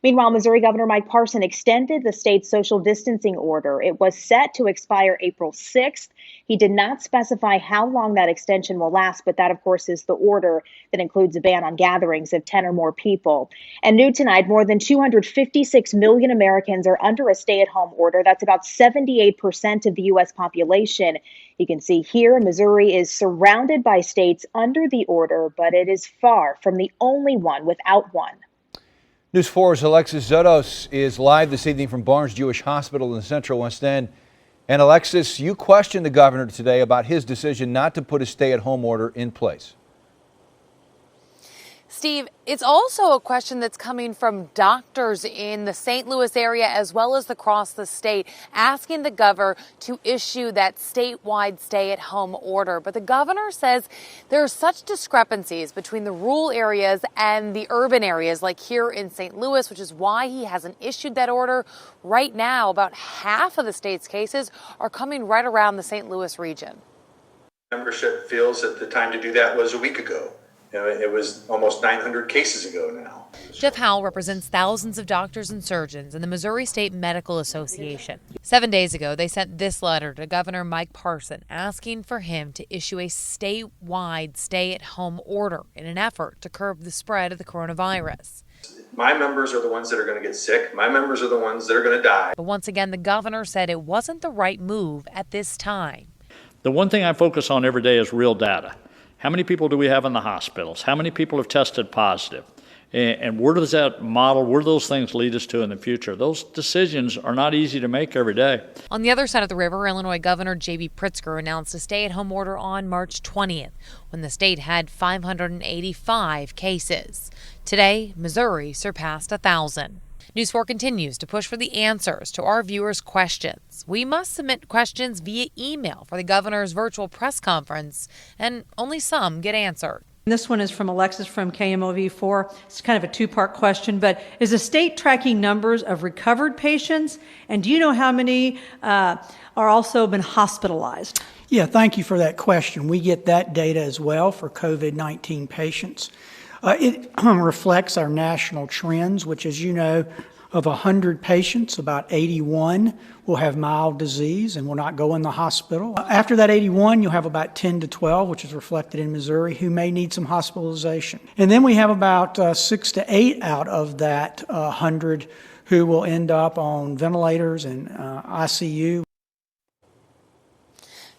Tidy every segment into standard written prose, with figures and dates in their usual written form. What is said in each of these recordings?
Meanwhile, Missouri Governor Mike Parson extended the state's social distancing order. It was set to expire April 6th. He did not specify how long that extension will last, but that, of course, is the order that includes a ban on gatherings of 10 or more people. And new tonight, more than 256 million Americans are under a stay-at-home order. That's about 78% of the U.S. population. You can see here, Missouri is surrounded by states under the order, but it is far from the only one without one. News 4's Alexis Zotos is live this evening from Barnes Jewish Hospital in the Central West End. And Alexis, you questioned the governor today about his decision not to put a stay-at-home order in place. Steve, it's also a question that's coming from doctors in the St. Louis area as well as across the state, asking the governor to issue that statewide stay-at-home order. But the governor says there are such discrepancies between the rural areas and the urban areas, like here in St. Louis, which is why he hasn't issued that order. Right now, about half of the state's cases are coming right around the St. Louis region. Membership feels that the time to do that was a week ago. It was almost 900 cases ago now. Jeff Howell represents thousands of doctors and surgeons in the Missouri State Medical Association. 7 days ago, they sent this letter to Governor Mike Parson asking for him to issue a statewide stay-at-home order in an effort to curb the spread of the coronavirus. My members are the ones that are going to get sick. My members are the ones that are going to die. But once again, the governor said it wasn't the right move at this time. The one thing I focus on every day is real data. How many people do we have in the hospitals? How many people have tested positive? And where does that model, where do those things lead us to in the future? Those decisions are not easy to make every day. On the other side of the river, Illinois Governor J.B. Pritzker announced a stay-at-home order on March 20th, when the state had 585 cases. Today, Missouri surpassed 1,000. News 4 continues to push for the answers to our viewers' questions. We must submit questions via email for the governor's virtual press conference, and only some get answered. This one is from Alexis from KMOV4. It's kind of a two-part question, but is the state tracking numbers of recovered patients? And do you know how many are also been hospitalized? Yeah, thank you for that question. We get that data as well for COVID-19 patients. It reflects our national trends, which, as you know, of 100 patients, about 81 will have mild disease and will not go in the hospital. After that 81, you'll have about 10 to 12, which is reflected in Missouri, who may need some hospitalization. And then we have about 6 to 8 out of that 100 who will end up on ventilators and ICU.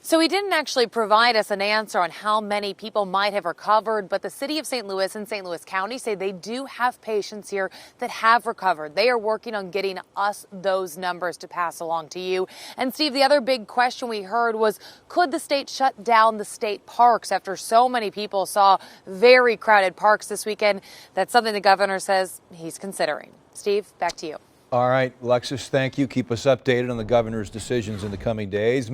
So he didn't actually provide us an answer on how many people might have recovered, but the city of St. Louis and St. Louis County say they do have patients here that have recovered. They are working on getting us those numbers to pass along to you. And Steve, the other big question we heard was, could the state shut down the state parks after so many people saw very crowded parks this weekend? That's something the governor says he's considering. Steve, back to you. All right, Alexis, thank you. Keep us updated on the governor's decisions in the coming days.